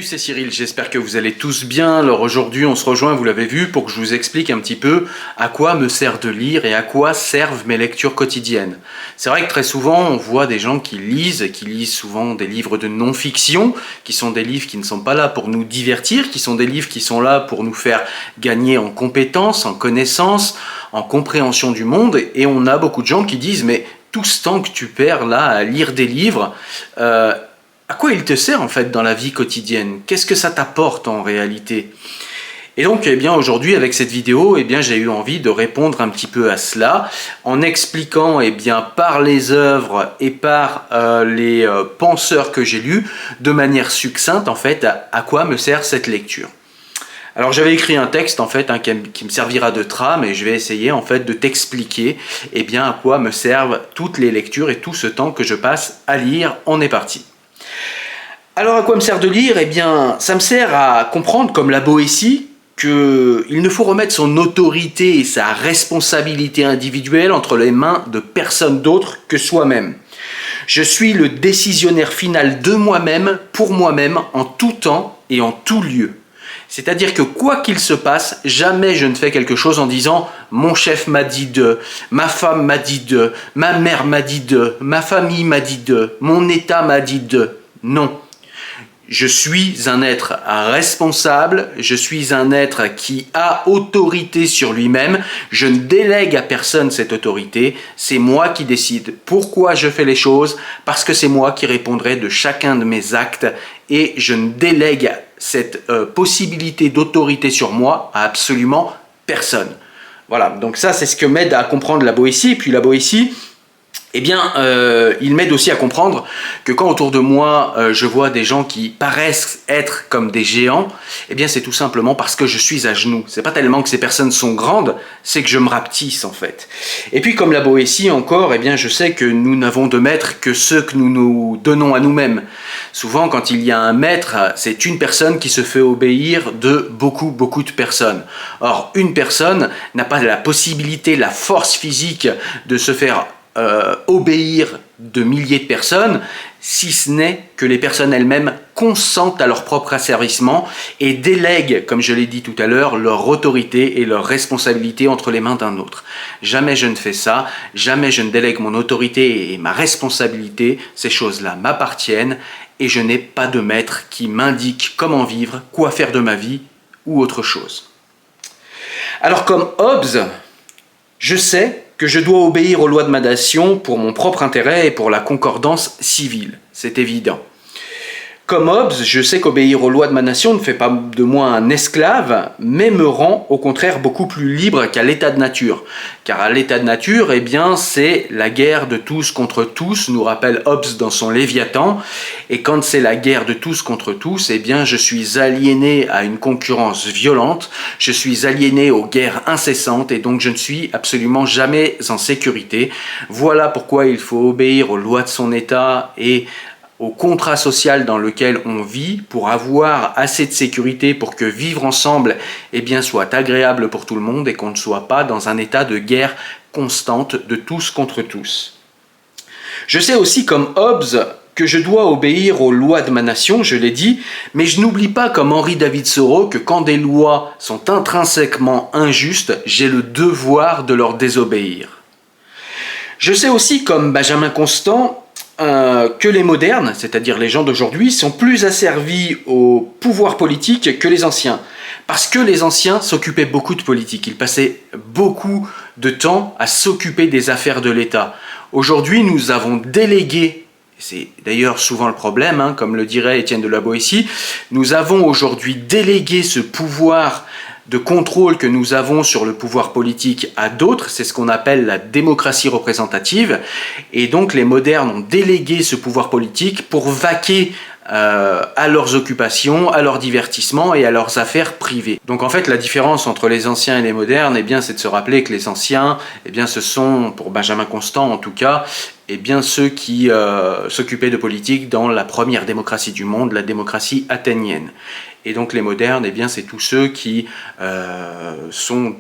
Salut, c'est Cyril, j'espère que vous allez tous bien. Alors aujourd'hui on se rejoint, vous l'avez vu, pour que je vous explique un petit peu à quoi me sert de lire et à quoi servent mes lectures quotidiennes. C'est vrai que très souvent on voit des gens qui lisent souvent des livres de non-fiction, qui sont des livres qui ne sont pas là pour nous divertir, qui sont des livres qui sont là pour nous faire gagner en compétences, en connaissances, en compréhension du monde. Et on a beaucoup de gens qui disent mais tout ce temps que tu perds là à lire des livres, à quoi il te sert en fait dans la vie quotidienne? Qu'est-ce que ça t'apporte en réalité? Et donc aujourd'hui avec cette vidéo, j'ai eu envie de répondre un petit peu à cela en expliquant par les œuvres et par les penseurs que j'ai lus de manière succincte en fait à quoi me sert cette lecture. Alors j'avais écrit un texte en fait qui me servira de trame et je vais essayer en fait de t'expliquer à quoi me servent toutes les lectures et tout ce temps que je passe à lire. On est parti. Alors à quoi me sert de lire? Ça me sert à comprendre, comme la Boétie, qu'il ne faut remettre son autorité et sa responsabilité individuelle entre les mains de personne d'autre que soi-même. Je suis le décisionnaire final de moi-même, pour moi-même, en tout temps et en tout lieu. C'est-à-dire que quoi qu'il se passe, jamais je ne fais quelque chose en disant « mon chef m'a dit de, ma femme m'a dit de, ma mère m'a dit de, ma famille m'a dit de, mon état m'a dit de ». Non. Je suis un être responsable, je suis un être qui a autorité sur lui-même, je ne délègue à personne cette autorité, c'est moi qui décide pourquoi je fais les choses, parce que c'est moi qui répondrai de chacun de mes actes et je ne délègue cette possibilité d'autorité sur moi à absolument personne. Voilà, donc ça c'est ce que m'aide à comprendre la Boétie, et puis la Boétie, il m'aide aussi à comprendre que quand autour de moi je vois des gens qui paraissent être comme des géants, c'est tout simplement parce que je suis à genoux. C'est pas tellement que ces personnes sont grandes, c'est que je me rapetisse en fait. Et puis comme la Boétie encore, je sais que nous n'avons de maître que ceux que nous nous donnons à nous-mêmes. Souvent quand il y a un maître, c'est une personne qui se fait obéir de beaucoup de personnes. Or une personne n'a pas la possibilité, la force physique de se faire obéir de milliers de personnes, si ce n'est que les personnes elles-mêmes consentent à leur propre asservissement et délèguent, comme je l'ai dit tout à l'heure, leur autorité et leur responsabilité entre les mains d'un autre. Jamais je ne fais ça, jamais je ne délègue mon autorité et ma responsabilité, ces choses-là m'appartiennent et je n'ai pas de maître qui m'indique comment vivre, quoi faire de ma vie ou autre chose. Alors comme Hobbes, je sais que je dois obéir aux lois de ma nation pour mon propre intérêt et pour la concordance civile. C'est évident. Comme Hobbes, je sais qu'obéir aux lois de ma nation ne fait pas de moi un esclave, mais me rend au contraire beaucoup plus libre qu'à l'état de nature. Car à l'état de nature, c'est la guerre de tous contre tous, nous rappelle Hobbes dans son Léviathan. Et quand c'est la guerre de tous contre tous, je suis aliéné à une concurrence violente, je suis aliéné aux guerres incessantes et donc je ne suis absolument jamais en sécurité. Voilà pourquoi il faut obéir aux lois de son état et au contrat social dans lequel on vit pour avoir assez de sécurité pour que vivre ensemble soit agréable pour tout le monde et qu'on ne soit pas dans un état de guerre constante de tous contre tous. Je sais aussi comme Hobbes que je dois obéir aux lois de ma nation, je l'ai dit, mais je n'oublie pas comme Henri David Thoreau que quand des lois sont intrinsèquement injustes, j'ai le devoir de leur désobéir. Je sais aussi comme Benjamin Constant que les modernes, c'est-à-dire les gens d'aujourd'hui, sont plus asservis au pouvoir politique que les anciens. Parce que les anciens s'occupaient beaucoup de politique, ils passaient beaucoup de temps à s'occuper des affaires de l'État. Aujourd'hui, nous avons délégué, c'est d'ailleurs souvent le problème, comme le dirait Étienne de la Boétie, nous avons aujourd'hui délégué ce pouvoir de contrôle que nous avons sur le pouvoir politique à d'autres, c'est ce qu'on appelle la démocratie représentative, et donc les modernes ont délégué ce pouvoir politique pour vaquer à leurs occupations, à leurs divertissements et à leurs affaires privées. Donc en fait la différence entre les anciens et les modernes, c'est de se rappeler que les anciens, ce sont, pour Benjamin Constant en tout cas, ceux qui s'occupaient de politique dans la première démocratie du monde, la démocratie athénienne. Et donc les modernes, eh bien, c'est tous ceux qui sont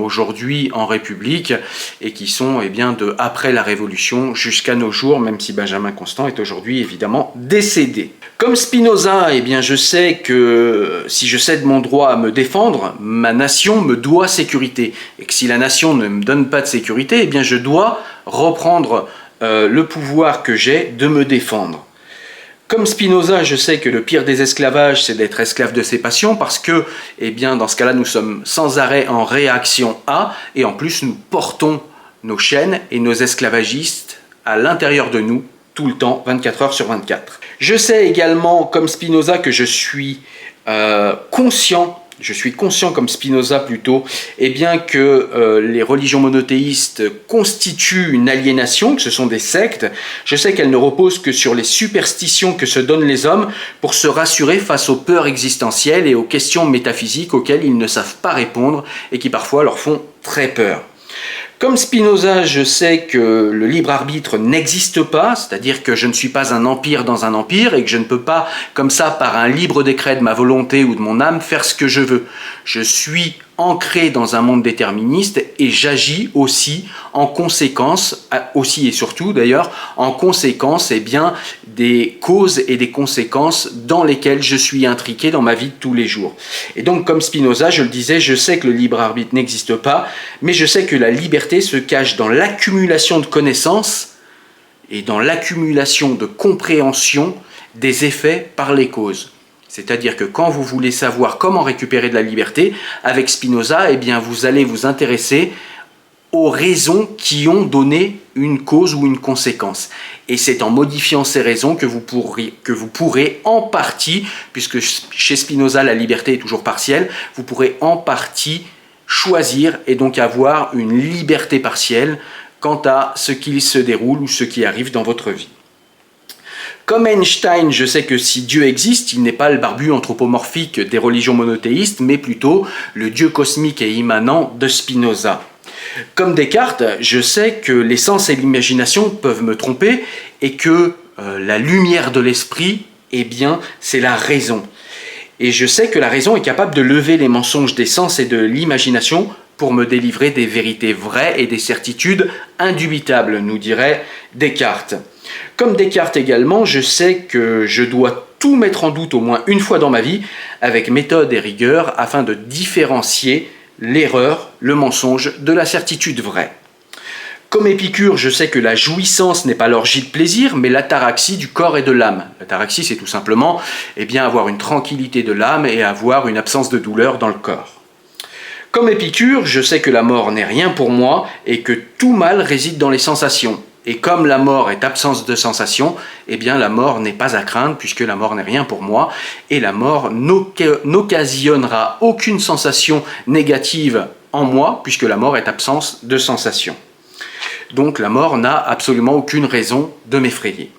aujourd'hui en République et qui sont eh bien, de après la Révolution jusqu'à nos jours, même si Benjamin Constant est aujourd'hui évidemment décédé. Comme Spinoza, eh bien, je sais que si je cède mon droit à me défendre, ma nation me doit sécurité. Et que si la nation ne me donne pas de sécurité, eh bien, je dois reprendre le pouvoir que j'ai de me défendre. Comme Spinoza, je sais que le pire des esclavages, c'est d'être esclave de ses passions, parce que, eh bien, dans ce cas-là, nous sommes sans arrêt en réaction à, et en plus, nous portons nos chaînes et nos esclavagistes à l'intérieur de nous, tout le temps, 24 heures sur 24. Je sais également, comme Spinoza, que je suis conscient comme Spinoza plutôt, eh bien que les religions monothéistes constituent une aliénation, que ce sont des sectes. Je sais qu'elles ne reposent que sur les superstitions que se donnent les hommes pour se rassurer face aux peurs existentielles et aux questions métaphysiques auxquelles ils ne savent pas répondre et qui parfois leur font très peur. Comme Spinoza, je sais que le libre arbitre n'existe pas, c'est-à-dire que je ne suis pas un empire dans un empire et que je ne peux pas, comme ça, par un libre décret de ma volonté ou de mon âme, faire ce que je veux. Je suis ancré dans un monde déterministe et j'agis aussi en conséquence, aussi et surtout d'ailleurs, en conséquence eh bien, des causes et des conséquences dans lesquelles je suis intriqué dans ma vie de tous les jours. Et donc comme Spinoza, je le disais, je sais que le libre arbitre n'existe pas, mais je sais que la liberté se cache dans l'accumulation de connaissances et dans l'accumulation de compréhension des effets par les causes. C'est-à-dire que quand vous voulez savoir comment récupérer de la liberté, avec Spinoza, eh bien vous allez vous intéresser aux raisons qui ont donné une cause ou une conséquence. Et c'est en modifiant ces raisons que vous pourrez en partie, puisque chez Spinoza la liberté est toujours partielle, vous pourrez en partie choisir et donc avoir une liberté partielle quant à ce qui se déroule ou ce qui arrive dans votre vie. Comme Einstein, je sais que si Dieu existe, il n'est pas le barbu anthropomorphique des religions monothéistes, mais plutôt le Dieu cosmique et immanent de Spinoza. Comme Descartes, je sais que les sens et l'imagination peuvent me tromper et que la lumière de l'esprit, eh bien, c'est la raison. Et je sais que la raison est capable de lever les mensonges des sens et de l'imagination pour me délivrer des vérités vraies et des certitudes indubitables, nous dirait Descartes. Comme Descartes également, je sais que je dois tout mettre en doute au moins une fois dans ma vie, avec méthode et rigueur, afin de différencier l'erreur, le mensonge, de la certitude vraie. Comme Épicure, je sais que la jouissance n'est pas l'orgie de plaisir, mais l'ataraxie du corps et de l'âme. L'ataraxie, c'est tout simplement eh bien, avoir une tranquillité de l'âme et avoir une absence de douleur dans le corps. Comme Épicure, je sais que la mort n'est rien pour moi et que tout mal réside dans les sensations. Et comme la mort est absence de sensation, eh bien la mort n'est pas à craindre puisque la mort n'est rien pour moi et la mort n'occasionnera aucune sensation négative en moi puisque la mort est absence de sensation. Donc la mort n'a absolument aucune raison de m'effrayer.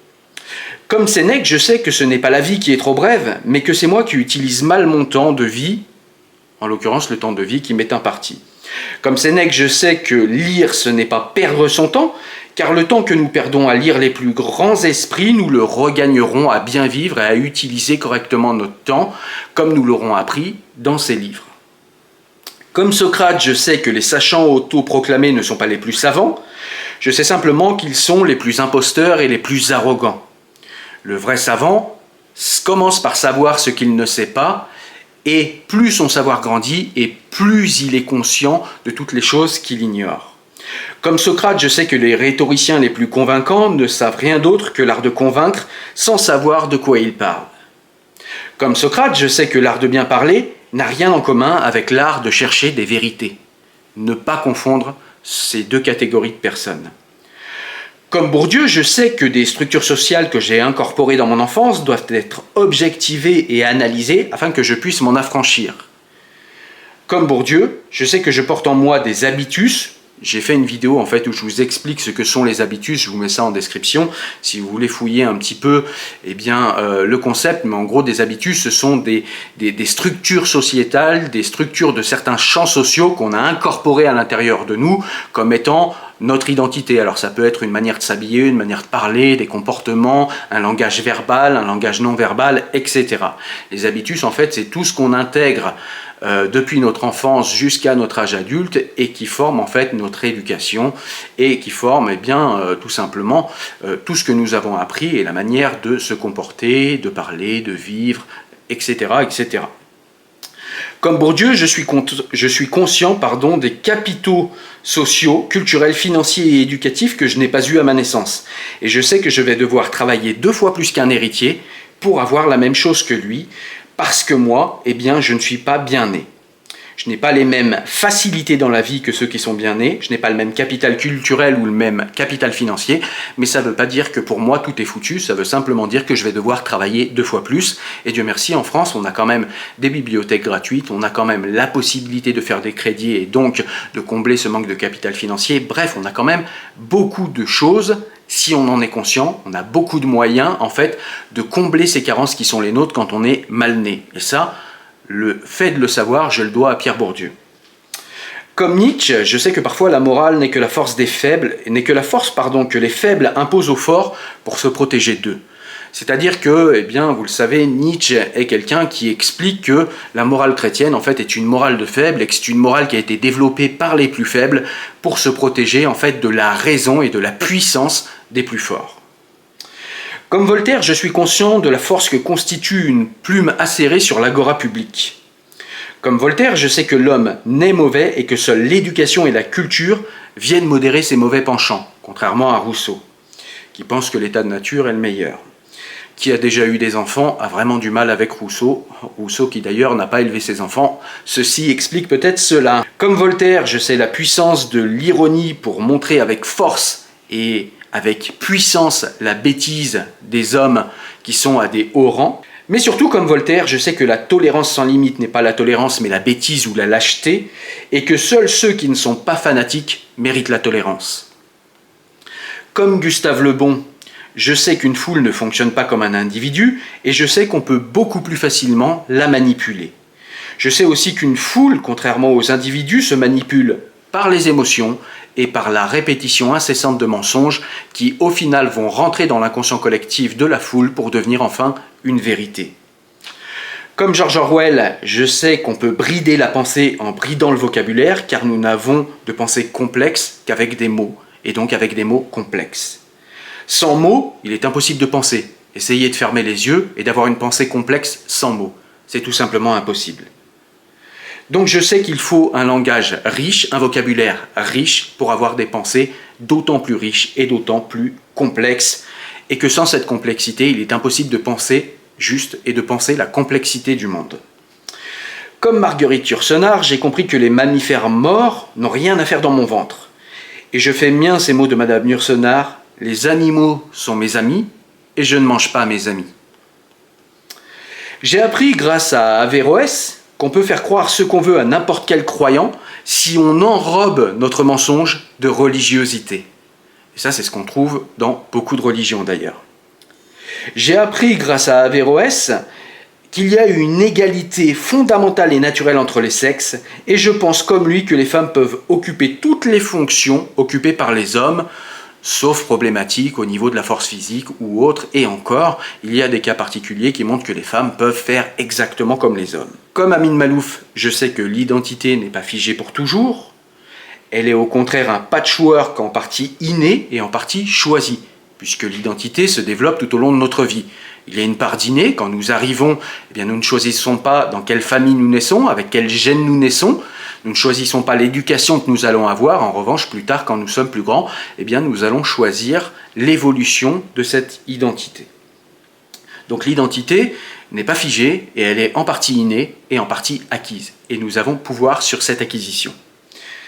Comme Sénèque, je sais que ce n'est pas la vie qui est trop brève, mais que c'est moi qui utilise mal mon temps de vie, en l'occurrence le temps de vie qui m'est imparti. Comme Sénèque, je sais que lire ce n'est pas perdre son temps, car le temps que nous perdons à lire les plus grands esprits, nous le regagnerons à bien vivre et à utiliser correctement notre temps, comme nous l'aurons appris dans ces livres. Comme Socrate, je sais que les sachants autoproclamés ne sont pas les plus savants, je sais simplement qu'ils sont les plus imposteurs et les plus arrogants. Le vrai savant commence par savoir ce qu'il ne sait pas, et plus son savoir grandit, et plus il est conscient de toutes les choses qu'il ignore. Comme Socrate, je sais que les rhétoriciens les plus convaincants ne savent rien d'autre que l'art de convaincre sans savoir de quoi ils parlent. Comme Socrate, je sais que l'art de bien parler n'a rien en commun avec l'art de chercher des vérités. Ne pas confondre ces deux catégories de personnes. Comme Bourdieu, je sais que des structures sociales que j'ai incorporées dans mon enfance doivent être objectivées et analysées afin que je puisse m'en affranchir. Comme Bourdieu, je sais que je porte en moi des habitus. J'ai fait une vidéo en fait où je vous explique ce que sont les habitus, je vous mets ça en description si vous voulez fouiller un petit peu eh bien, le concept, mais en gros des habitus ce sont des structures sociétales, des structures de certains champs sociaux qu'on a incorporés à l'intérieur de nous comme étant notre identité. Alors ça peut être une manière de s'habiller, une manière de parler, des comportements, un langage verbal, un langage non verbal, etc. Les habitus, en fait, c'est tout ce qu'on intègre depuis notre enfance jusqu'à notre âge adulte et qui forme en fait notre éducation et qui forme tout simplement tout ce que nous avons appris et la manière de se comporter, de parler, de vivre, etc. etc. Comme Bourdieu, je suis conscient des capitaux sociaux, culturels, financiers et éducatifs que je n'ai pas eus à ma naissance. Et je sais que je vais devoir travailler 2 fois plus qu'un héritier pour avoir la même chose que lui, parce que moi, je ne suis pas bien né. Je n'ai pas les mêmes facilités dans la vie que ceux qui sont bien nés, je n'ai pas le même capital culturel ou le même capital financier, mais ça ne veut pas dire que pour moi tout est foutu, ça veut simplement dire que je vais devoir travailler 2 fois plus. Et Dieu merci, en France, on a quand même des bibliothèques gratuites, on a quand même la possibilité de faire des crédits et donc de combler ce manque de capital financier. Bref, on a quand même beaucoup de choses. Si on en est conscient, on a beaucoup de moyens en fait de combler ces carences qui sont les nôtres quand on est mal né. Et ça, le fait de le savoir, je le dois à Pierre Bourdieu. Comme Nietzsche, je sais que parfois la morale n'est que la force des faibles, que les faibles imposent aux forts pour se protéger d'eux. C'est-à-dire que, vous le savez, Nietzsche est quelqu'un qui explique que la morale chrétienne, en fait, est une morale de faibles et que c'est une morale qui a été développée par les plus faibles pour se protéger, en fait, de la raison et de la puissance des plus forts. Comme Voltaire, je suis conscient de la force que constitue une plume acérée sur l'agora publique. Comme Voltaire, je sais que l'homme naît mauvais et que seule l'éducation et la culture viennent modérer ses mauvais penchants, contrairement à Rousseau, qui pense que l'état de nature est le meilleur. Qui a déjà eu des enfants a vraiment du mal avec Rousseau. Rousseau qui d'ailleurs n'a pas élevé ses enfants. Ceci explique peut-être cela. Comme Voltaire, je sais la puissance de l'ironie pour montrer avec force et avec puissance la bêtise des hommes qui sont à des hauts rangs. Mais surtout, comme Voltaire, je sais que la tolérance sans limite n'est pas la tolérance, mais la bêtise ou la lâcheté, et que seuls ceux qui ne sont pas fanatiques méritent la tolérance. Comme Gustave Le Bon, je sais qu'une foule ne fonctionne pas comme un individu, et je sais qu'on peut beaucoup plus facilement la manipuler. Je sais aussi qu'une foule, contrairement aux individus, se manipule par les émotions et par la répétition incessante de mensonges qui, au final, vont rentrer dans l'inconscient collectif de la foule pour devenir enfin une vérité. Comme George Orwell, je sais qu'on peut brider la pensée en bridant le vocabulaire, car nous n'avons de pensée complexe qu'avec des mots, et donc avec des mots complexes. Sans mots, il est impossible de penser. Essayez de fermer les yeux et d'avoir une pensée complexe sans mots. C'est tout simplement impossible. Donc je sais qu'il faut un langage riche, un vocabulaire riche pour avoir des pensées d'autant plus riches et d'autant plus complexes, et que sans cette complexité, il est impossible de penser juste et de penser la complexité du monde. Comme Marguerite Yourcenar, j'ai compris que les mammifères morts n'ont rien à faire dans mon ventre. Et je fais mien ces mots de Madame Yourcenar: les animaux sont mes amis et je ne mange pas mes amis. J'ai appris grâce à Averroès qu'on peut faire croire ce qu'on veut à n'importe quel croyant si on enrobe notre mensonge de religiosité. Et ça, c'est ce qu'on trouve dans beaucoup de religions d'ailleurs. J'ai appris grâce à Averroès qu'il y a une égalité fondamentale et naturelle entre les sexes, et je pense comme lui que les femmes peuvent occuper toutes les fonctions occupées par les hommes, sauf problématiques au niveau de la force physique ou autre, et encore, il y a des cas particuliers qui montrent que les femmes peuvent faire exactement comme les hommes. Comme Amin Maalouf, je sais que l'identité n'est pas figée pour toujours, elle est au contraire un patchwork en partie inné et en partie choisi, puisque l'identité se développe tout au long de notre vie. Il y a une part d'inné, quand nous arrivons, nous ne choisissons pas dans quelle famille nous naissons, avec quel gène nous naissons. Nous ne choisissons pas l'éducation que nous allons avoir. En revanche, plus tard, quand nous sommes plus grands, nous allons choisir l'évolution de cette identité. Donc l'identité n'est pas figée et elle est en partie innée et en partie acquise. Et nous avons pouvoir sur cette acquisition.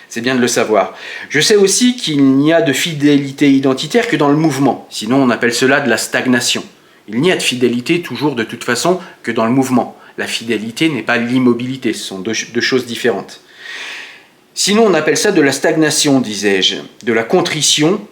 C'est bien de le savoir. Je sais aussi qu'il n'y a de fidélité identitaire que dans le mouvement. Sinon, on appelle cela de la stagnation. Il n'y a de fidélité toujours de toute façon que dans le mouvement. La fidélité n'est pas l'immobilité, ce sont deux choses différentes. Sinon, on appelle ça de la stagnation, disais-je, de la contrition,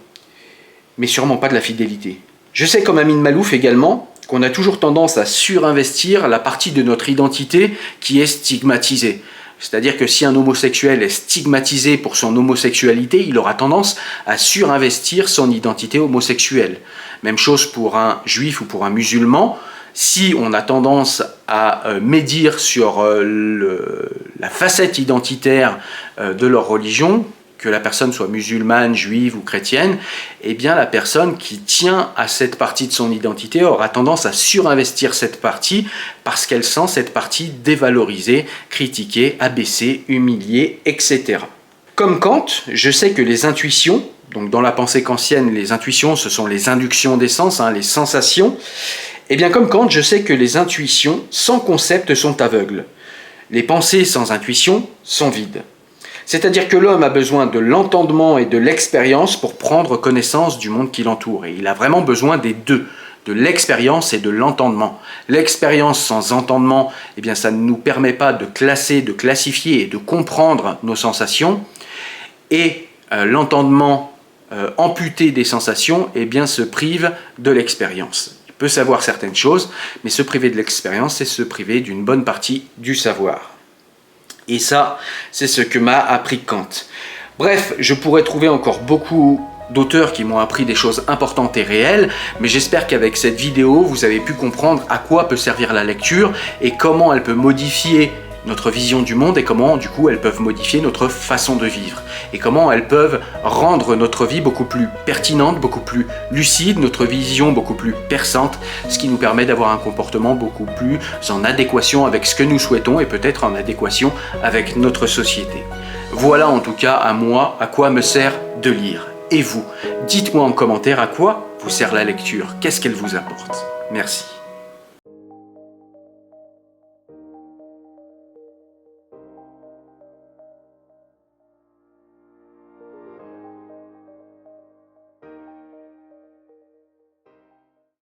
mais sûrement pas de la fidélité. Je sais, comme Amin Maalouf également, qu'on a toujours tendance à surinvestir la partie de notre identité qui est stigmatisée. C'est-à-dire que si un homosexuel est stigmatisé pour son homosexualité, il aura tendance à surinvestir son identité homosexuelle. Même chose pour un juif ou pour un musulman. Si on a tendance à médire sur la facette identitaire de leur religion, que la personne soit musulmane, juive ou chrétienne, eh bien la personne qui tient à cette partie de son identité aura tendance à surinvestir cette partie parce qu'elle sent cette partie dévalorisée, critiquée, abaissée, humiliée, etc. Comme Kant, je sais que les intuitions, donc dans la pensée kantienne, les intuitions, ce sont les inductions des sens, les sensations. Eh bien comme Kant, je sais que les intuitions sans concept sont aveugles. Les pensées sans intuition sont vides. C'est-à-dire que l'homme a besoin de l'entendement et de l'expérience pour prendre connaissance du monde qui l'entoure. Et il a vraiment besoin des deux, de l'expérience et de l'entendement. L'expérience sans entendement, eh bien, ça ne nous permet pas de classer, de classifier et de comprendre nos sensations. Et l'entendement amputé des sensations, eh bien, se prive de l'expérience. Il peut savoir certaines choses, mais se priver de l'expérience, c'est se priver d'une bonne partie du savoir. Et ça, c'est ce que m'a appris Kant. Bref, je pourrais trouver encore beaucoup d'auteurs qui m'ont appris des choses importantes et réelles, mais j'espère qu'avec cette vidéo, vous avez pu comprendre à quoi peut servir la lecture et comment elle peut modifier notre vision du monde et comment, du coup, elles peuvent modifier notre façon de vivre et comment elles peuvent rendre notre vie beaucoup plus pertinente, beaucoup plus lucide, notre vision beaucoup plus perçante, ce qui nous permet d'avoir un comportement beaucoup plus en adéquation avec ce que nous souhaitons et peut-être en adéquation avec notre société. Voilà en tout cas à moi à quoi me sert de lire. Et vous, dites-moi en commentaire à quoi vous sert la lecture, qu'est-ce qu'elle vous apporte. Merci.